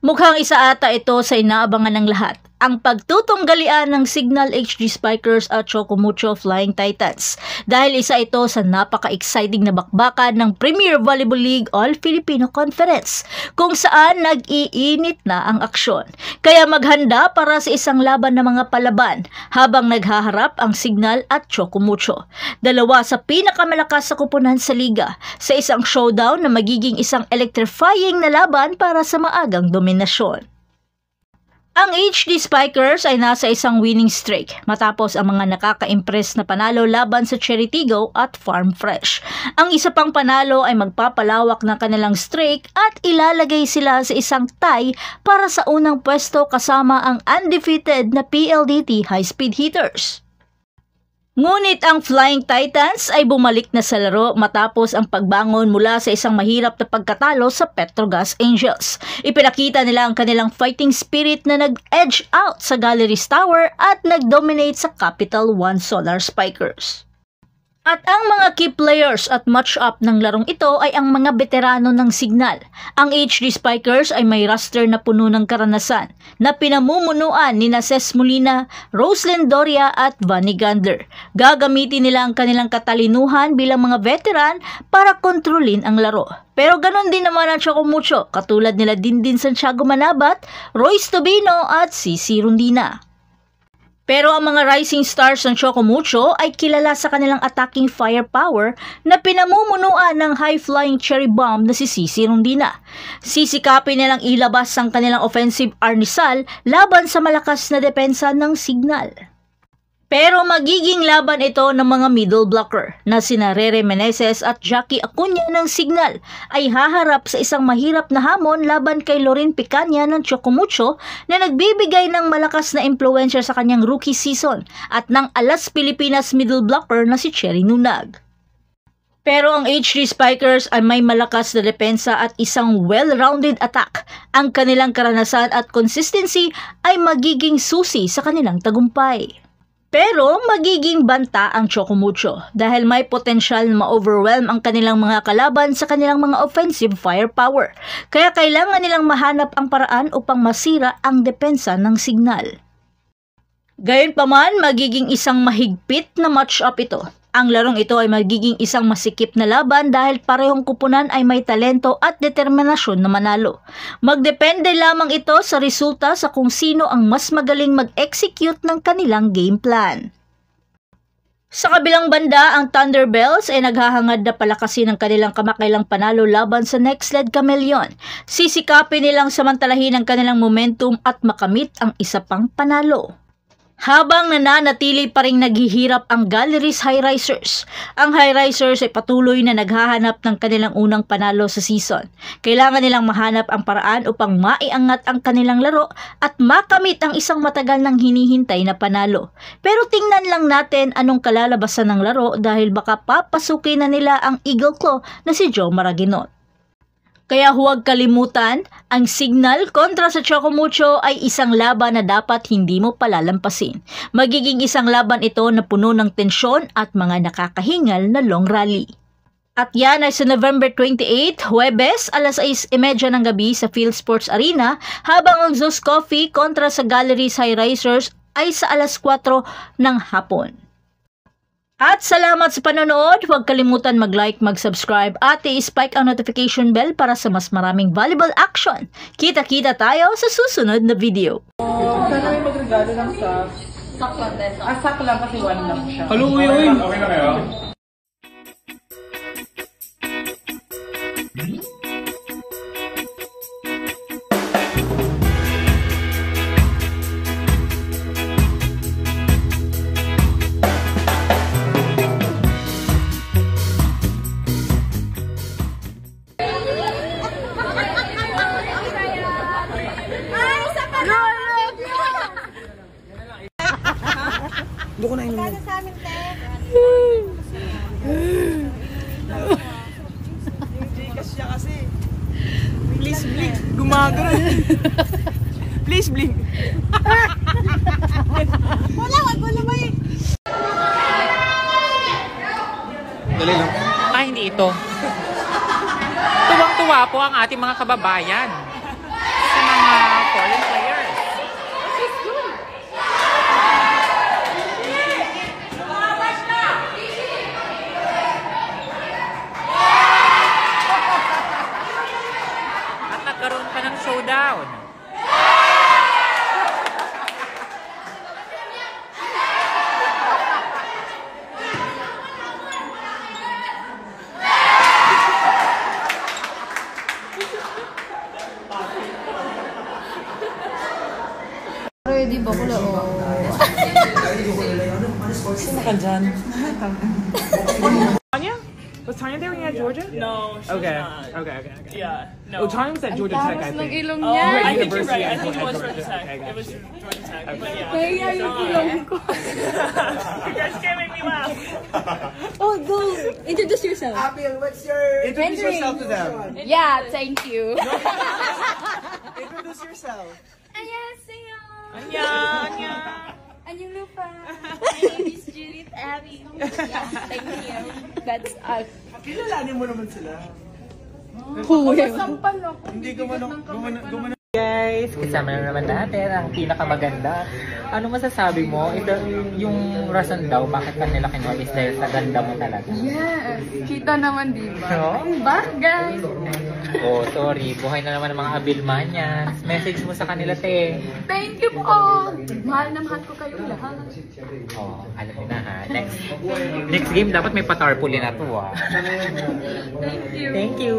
Mukhang isa ata ito sa inaabangan ng lahat, ang pagtutunggalian ng Signal HD Spikers at Chocomucho Flying Titans dahil isa ito sa napaka-exciting na bakbakan ng Premier Volleyball League All-Filipino Conference kung saan nag-iinit na ang aksyon. Kaya maghanda para sa isang laban ng mga palaban habang naghaharap ang Signal at Chocomucho. Dalawa sa pinakamalakas sa kupunan sa liga sa isang showdown na magiging isang electrifying na laban para sa maagang dominasyon. Ang HD Spikers ay nasa isang winning streak matapos ang mga nakaka-impress na panalo laban sa Cheritigo at Farm Fresh. Ang isa pang panalo ay magpapalawak ng kanilang streak at ilalagay sila sa isang tie para sa unang pwesto kasama ang undefeated na PLDT High-Speed Hitters. Ngunit ang Flying Titans ay bumalik na sa laro matapos ang pagbangon mula sa isang mahirap na pagkatalo sa Petrogas Angels. Ipinakita nila ang kanilang fighting spirit na nag-edge out sa Galleries Tower at nag-dominate sa Capital One Solar Spikers. At ang mga key players at match-up ng larong ito ay ang mga veterano ng Signal. Ang HD Spikers ay may roster na puno ng karanasan na pinamumunuan ni Ces Molina, Roslyn Doria at Vanny Gander. Gagamitin nila ang kanilang katalinuhan bilang mga veteran para kontrolin ang laro. Pero ganon din naman ang Chocomucho, katulad nila Dindin Santiago Manabat, Royce Tobino at Cici Rondina. Pero ang mga rising stars ng Chocomucho ay kilala sa kanilang attacking firepower na pinamumunuan ng high-flying cherry bomb na si Cici Rondina. Sisikapin nilang ilabas ang kanilang offensive arnisal laban sa malakas na depensa ng Signal. Pero magiging laban ito ng mga middle blocker na sina Rere Meneses at Jackie Acuña ng Signal ay haharap sa isang mahirap na hamon laban kay Lorin Picaña ng Chocomucho na nagbibigay ng malakas na impluensya sa kanyang rookie season at ng Alas Pilipinas middle blocker na si Cherry Nunag. Pero ang HD Spikers ay may malakas na depensa at isang well-rounded attack. Ang kanilang karanasan at consistency ay magiging susi sa kanilang tagumpay. Pero magiging banta ang Chocomucho dahil may potensyal na ma-overwhelm ang kanilang mga kalaban sa kanilang mga offensive firepower. Kaya kailangan nilang mahanap ang paraan upang masira ang depensa ng Signal. Gayunpaman, magiging isang mahigpit na match-up ito. Ang larong ito ay magiging isang masikip na laban dahil parehong kupunan ay may talento at determinasyon na manalo. Magdepende lamang ito sa resulta sa kung sino ang mas magaling mag-execute ng kanilang game plan. Sa kabilang banda, ang Thunderbells ay naghahangad na palakasin ang kanilang kamakailang panalo laban sa Nextled Chameleon. Sisikapin nilang samantalahin ang kanilang momentum at makamit ang isa pang panalo. Habang nananatili pa ring naghihirap ang Galleries High Risers, ang High Risers ay patuloy na naghahanap ng kanilang unang panalo sa season. Kailangan nilang mahanap ang paraan upang maiangat ang kanilang laro at makamit ang isang matagal nang hinihintay na panalo. Pero tingnan lang natin anong kalalabasan ng laro dahil baka papasukin na nila ang Eagle Claw na si Joe Maraginot. Kaya huwag kalimutan, ang Signal kontra sa Chocomucho ay isang laban na dapat hindi mo palalampasin. Magiging isang laban ito na puno ng tensyon at mga nakakahingal na long rally. At yan ay sa November 28, Huwebes, alas 6:30 ng gabi sa Field Sports Arena, habang ang Zeus Coffee kontra sa Galleries High Risers ay sa alas 4 ng hapon. At salamat sa panonood, huwag kalimutan mag-like, mag-subscribe at i-spike ang notification bell para sa mas maraming volleyball action. Kita-kita tayo sa susunod na video. Sana may magregalo ng sak. Sak lang din. Sak lang kasi one lang siya. Kaluwi, uy! Okay na kayo? Doon ko na inumin. Sa amin, te. Gcash siya kasi. Please blink. Gumagano. Please blink. Wala, wag mo naman eh. Dali lang. Hindi ito. Tuwang-tuwa po ang ating mga kababayan sa mga magkakaroon pa ng showdown. Ready ba ko lang? Sino ka dyan? Tanya? Was Tanya there when you had Georgia? No, she's Okay. not. Okay. Yeah, Oh, no. Tanya was at Georgia Tech, I think. ilong Oh, niya. her I think you're university right. I at think it was Georgia. Georgia Tech. Okay, It was gotcha. Georgia Tech. Okay. But yeah. Kaya yung ilong ko. You guys can't make me laugh. Oh, go! Introduce yourself. Apil, what's your... Introduce yourself to them. Yeah, thank you. Introduce yourself. 안녕하세요. Anya, Anya. 안녕 lupa. My name is Judith Abby. Yeah, thank you. That's us. Kilalanin mo naman sila. Sampal ako. Hindi gumano. Guys, kasama na naman natin ang pinakamaganda. Ano masasabi mo? Yung rason daw bakit kanila kinuha is dahil sa ganda mo talaga. Yes, kita naman diba? No? Bagay. Oh, sorry. Buhay na naman ang mga Abilmanians. Message mo sa kanila, te. Thank you po. Mahal na mahal ko kayo lahat. Oh, alam mo na ha. Next game, dapat may patarpuli na to, ah. Thank you. Thank you.